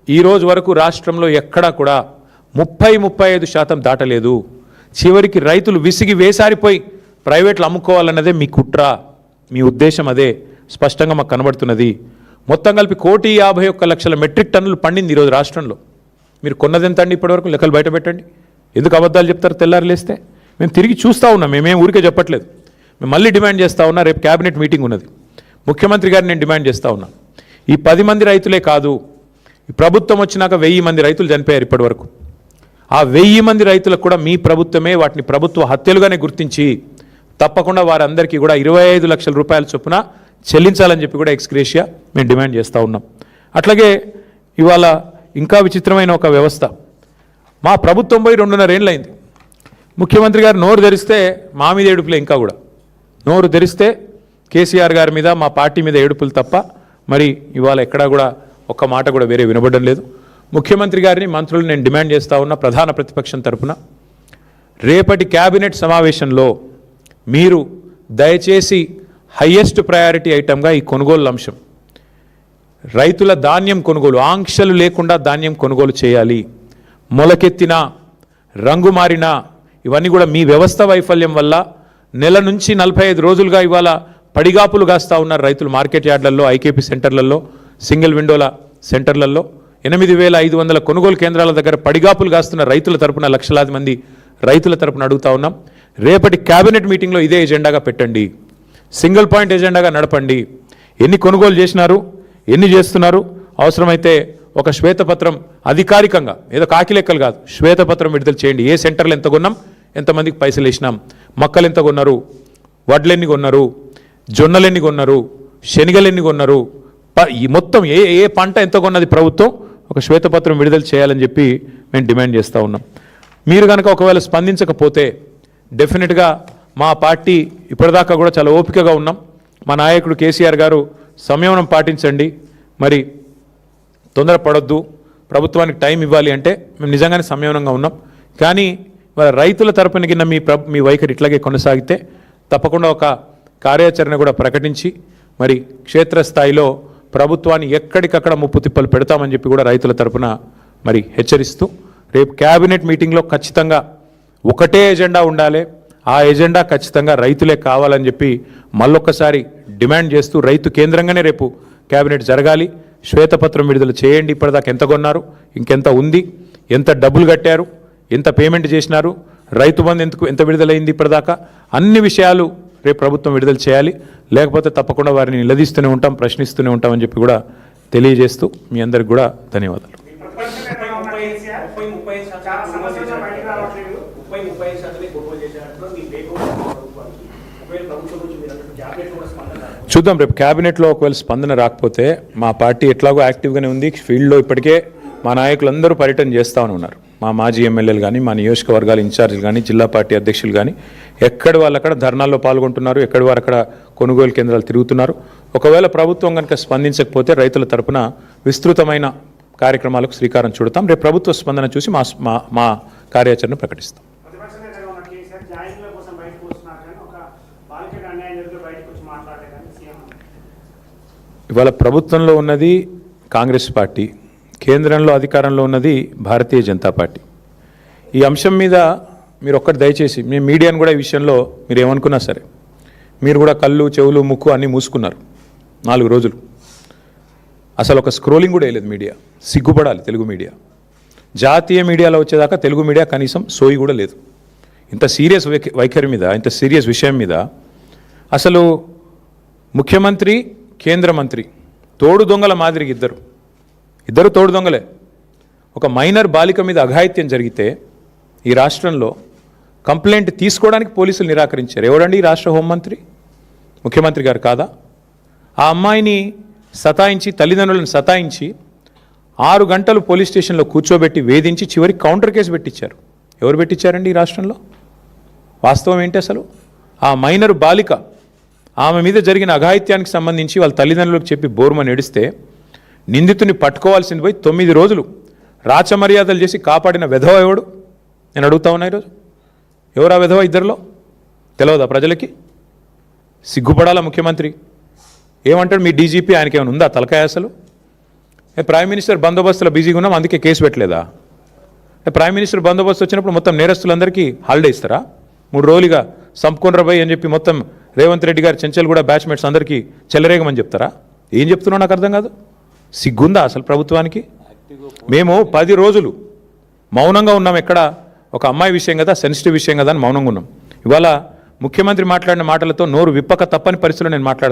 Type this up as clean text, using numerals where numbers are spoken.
ఈ రోజు వరకు రాష్ట్రంలో ఎక్కడా కూడా 30-35% దాటలేదు. చివరికి రైతులు విసిగి వేసారిపోయి ప్రైవేట్లు అమ్ముకోవాలన్నదే మీ కుట్ర, మీ ఉద్దేశం అదే స్పష్టంగా మాకు కనబడుతున్నది. మొత్తం కలిపి 1,51,00,000 మెట్రిక్ టన్నులు పండింది ఈరోజు రాష్ట్రంలో. మీరు కొన్నది ఎంత అండి ఇప్పటివరకు? లెక్కలు బయట పెట్టండి. ఎందుకు అబద్ధాలు చెప్తారు తెల్లారు లేస్తే? మేము తిరిగి చూస్తూ ఉన్నాం, మేమేం ఊరికే చెప్పట్లేదు. మేము మళ్ళీ డిమాండ్ చేస్తూ ఉన్నా, రేపు క్యాబినెట్ మీటింగ్ ఉన్నది, ముఖ్యమంత్రి గారిని నేను డిమాండ్ చేస్తూ ఉన్నా. ఈ 10 మంది రైతులే కాదు, ఈ ప్రభుత్వం వచ్చినాక 1000 మంది రైతులు చనిపోయారు ఇప్పటివరకు. ఆ 1000 మంది రైతులకు కూడా మీ ప్రభుత్వమే వాటిని ప్రభుత్వ హత్యలుగానే గుర్తించి తప్పకుండా వారందరికీ కూడా 25 లక్షల రూపాయల చొప్పున చెల్లించాలని చెప్పి కూడా ఎక్స్గ్రేషియా మేము డిమాండ్ చేస్తూ ఉన్నాం. అట్లాగే ఇవాళ ఇంకా విచిత్రమైన ఒక వ్యవస్థ. మా ప్రభుత్వం పోయి 2.5 ఏళ్ళు అయింది. ముఖ్యమంత్రి గారు నోరు తెరిస్తే మా మీద ఏడుపులే. ఇంకా కూడా నోరు తెరిస్తే కేసీఆర్ గారి మీద, మా పార్టీ మీద ఏడుపులు తప్ప మరి ఇవాళ ఎక్కడా కూడా ఒక్క మాట కూడా వేరే వినబడడం లేదు. ముఖ్యమంత్రి గారిని, మంత్రులు నేను డిమాండ్ చేస్తూ ఉన్నా ప్రధాన ప్రతిపక్షం తరఫున, రేపటి క్యాబినెట్ సమావేశంలో మీరు దయచేసి హయ్యెస్ట్ ప్రయారిటీ ఐటమ్గా ఈ కొనుగోలు అంశం, రైతుల ధాన్యం కొనుగోలు, ఆంక్షలు లేకుండా ధాన్యం కొనుగోలు చేయాలి. మొలకెత్తిన, రంగు మారిన ఇవన్నీ కూడా మీ వ్యవస్థ వైఫల్యం వల్ల నెల నుంచి 45 రోజులుగా ఇవాళ పడిగాపులు కాస్తూ ఉన్నారు రైతులు. మార్కెట్ యార్డ్లలో, ఐకేపీ సెంటర్లలో, సింగిల్ విండోల సెంటర్లలో 8,500 కొనుగోలు కేంద్రాల దగ్గర పడిగాపులు కాస్తున్న రైతుల తరపున, లక్షలాది మంది రైతుల తరపున అడుగుతా ఉన్నాం. రేపటి క్యాబినెట్ మీటింగ్లో ఇదే ఎజెండాగా పెట్టండి, సింగిల్ పాయింట్ ఎజెండాగా నడపండి. ఎన్ని కొనుగోలు చేసినారు, ఎన్ని చేస్తున్నారు, అవసరమైతే ఒక శ్వేతపత్రం అధికారికంగా, ఏదో కాకి లెక్కలు కాదు, శ్వేతపత్రం విడుదల చేయండి. ఏ సెంటర్లు ఎంత కొన్నాం, ఎంతమందికి పైసలు వేసినాం, మొక్కలు ఎంత కొన్నారు, వడ్లు ఎన్ని కొన్నారు, జొన్నలు ఎన్ని కొన్నారు, శనగలు ఎన్ని కొన్నారు, ఈ మొత్తం ఏ పంట ఎంత కొన్నది ప్రభుత్వం ఒక శ్వేతపత్రం విడుదల చేయాలని చెప్పి మేము డిమాండ్ చేస్తూ ఉన్నాం. మీరు కనుక ఒకవేళ స్పందించకపోతే డెఫినెట్గా మా పార్టీ ఇప్పటిదాకా కూడా చాలా ఓపికగా ఉన్నాం. మా నాయకుడు కేసీఆర్ గారు సంయమనం పాటించండి, మరి తొందరపడొద్దు, ప్రభుత్వానికి టైం ఇవ్వాలి అంటే మేము నిజంగానే సంయమనంగా ఉన్నాం. కానీ మరి రైతుల తరపున కింద మీ వైఖరి ఇట్లాగే కొనసాగితే తప్పకుండా ఒక కార్యాచరణ కూడా ప్రకటించి మరి క్షేత్రస్థాయిలో ప్రభుత్వాన్ని ఎక్కడికక్కడ ముప్పు తిప్పలు పెడతామని చెప్పి కూడా రైతుల తరపున మరి హెచ్చరిస్తూ, రేపు క్యాబినెట్ మీటింగ్లో ఖచ్చితంగా ఒకటే ఎజెండా ఉండాలి. ఆ ఎజెండా ఖచ్చితంగా రైతులే కావాలని చెప్పి మళ్ళొక్కసారి డిమాండ్ చేస్తూ, రైతు కేంద్రంగానే రేపు క్యాబినెట్ జరగాలి. శ్వేతపత్రం విడుదల చేయండి. ఇప్పటిదాకా ఎంత కొన్నారు, ఇంకెంత ఉంది, ఎంత డబ్బులు కట్టారు, ఎంత పేమెంట్ చేసినారు, రైతు బంధు ఎంత విడుదలైంది ఇప్పటిదాకా, అన్ని విషయాలు రేపు ప్రభుత్వం విడుదల చేయాలి. లేకపోతే తప్పకుండా వారిని నిలదీస్తూనే ఉంటాం, ప్రశ్నిస్తూనే ఉంటామని చెప్పి కూడా తెలియజేస్తూ మీ అందరికి కూడా ధన్యవాదాలు. చూద్దాం, రేపు క్యాబినెట్లో ఒకవేళ స్పందన రాకపోతే మా పార్టీ ఎట్లాగో యాక్టివ్గానే ఉంది. ఫీల్డ్లో ఇప్పటికే మా నాయకులందరూ పర్యటన చేస్తూనే ఉన్నారు. మా మాజీ ఎమ్మెల్యేలు కానీ, మా నియోజకవర్గాల ఇన్ఛార్జీలు కానీ, జిల్లా పార్టీ అధ్యక్షులు కానీ ఎక్కడి వాళ్ళు అక్కడ ధర్నాల్లో పాల్గొంటున్నారు, ఎక్కడి వారు అక్కడ కొనుగోలు కేంద్రాలు తిరుగుతున్నారు. ఒకవేళ ప్రభుత్వం కనుక స్పందించకపోతే రైతుల తరపున విస్తృతమైన కార్యక్రమాలకు శ్రీకారం చుడతాం. రేపు ప్రభుత్వ స్పందన చూసి మా కార్యాచరణ ప్రకటిస్తాం. ఇవాళ ప్రభుత్వంలో ఉన్నది కాంగ్రెస్ పార్టీ, కేంద్రంలో అధికారంలో ఉన్నది భారతీయ జనతా పార్టీ. ఈ అంశం మీద మీరు ఒక్కటి దయచేసి, మేము మీడియాను కూడా ఈ విషయంలో మీరు ఏమనుకున్నా సరే, మీరు కూడా కళ్ళు, చెవులు, ముక్కు అన్నీ మూసుకున్నారు 4 రోజులు. అసలు ఒక స్క్రోలింగ్ కూడా వేయలేదు మీడియా. సిగ్గుపడాలి తెలుగు మీడియా. జాతీయ మీడియాలో వచ్చేదాకా తెలుగు మీడియా కనీసం సోయి కూడా లేదు. ఇంత సీరియస్ వైఖరి మీద, ఇంత సీరియస్ విషయం మీద అసలు ముఖ్యమంత్రి, కేంద్ర మంత్రి తోడు దొంగల మాదిరిగా ఇద్దరు తోడు దొంగలే. ఒక మైనర్ బాలిక మీద అఘాయిత్యం జరిగితే ఈ రాష్ట్రంలో కంప్లైంట్ తీసుకోవడానికి పోలీసులు నిరాకరించారు. ఎవరండి ఈ రాష్ట్ర హోంమంత్రి? ముఖ్యమంత్రి గారు కాదా? ఆ అమ్మాయిని సతాయించి, తల్లిదండ్రులను సతాయించి 6 గంటలు పోలీస్ స్టేషన్లో కూర్చోబెట్టి వేధించి చివరికి కౌంటర్ కేసు పెట్టించారు. ఎవరు పెట్టించారండి ఈ రాష్ట్రంలో? వాస్తవం ఏంటి అసలు? ఆ మైనర్ బాలిక, ఆమె మీద జరిగిన అఘాయిత్యానికి సంబంధించి వాళ్ళ తల్లిదండ్రులకు చెప్పి బోర్మని ఏడిస్తే నిందితుని పట్టుకోవాల్సింది పోయి 9 రోజులు రాచమర్యాదలు చేసి కాపాడిన వెధవ ఎవడు? నేను అడుగుతా ఉన్నా ఈరోజు. ఎవరా వెధవ? ఇద్దరిలో తెలియదా ప్రజలకి? సిగ్గుపడాలా ముఖ్యమంత్రి? ఏమంటాడు మీ డీజీపీ? ఆయనకి ఏమైనా ఉందా తలకాయ? అసలు ప్రైమ్ మినిస్టర్ బందోబస్తులో బిజీగా ఉన్నాం అందుకే కేసు పెట్టలేదా? ప్రైమ్ మినిస్టర్ బందోబస్తు వచ్చినప్పుడు మొత్తం నేరస్తులందరికీ హాలిడే ఇస్తారా? 3 రోజులుగా సంపుకొనరా అని చెప్పి మొత్తం రేవంత్ రెడ్డి గారు చెంచల్ కూడా బ్యాచ్మేట్స్ అందరికీ చెలరేగమని చెప్తారా? ఏం చెప్తున్నావు నాకు అర్థం కాదు. సిగ్గుందా అసలు ప్రభుత్వానికి? మేము 10 రోజులు మౌనంగా ఉన్నాం. ఎక్కడ ఒక అమ్మాయి విషయం కదా, సెన్సిటివ్ విషయం కదా అని మౌనంగా ఉన్నాం. ఇవాళ ముఖ్యమంత్రి మాట్లాడిన మాటలతో నోరు విప్పక తప్పని పరిస్థితిలో నేను మాట్లాడుతున్నాను.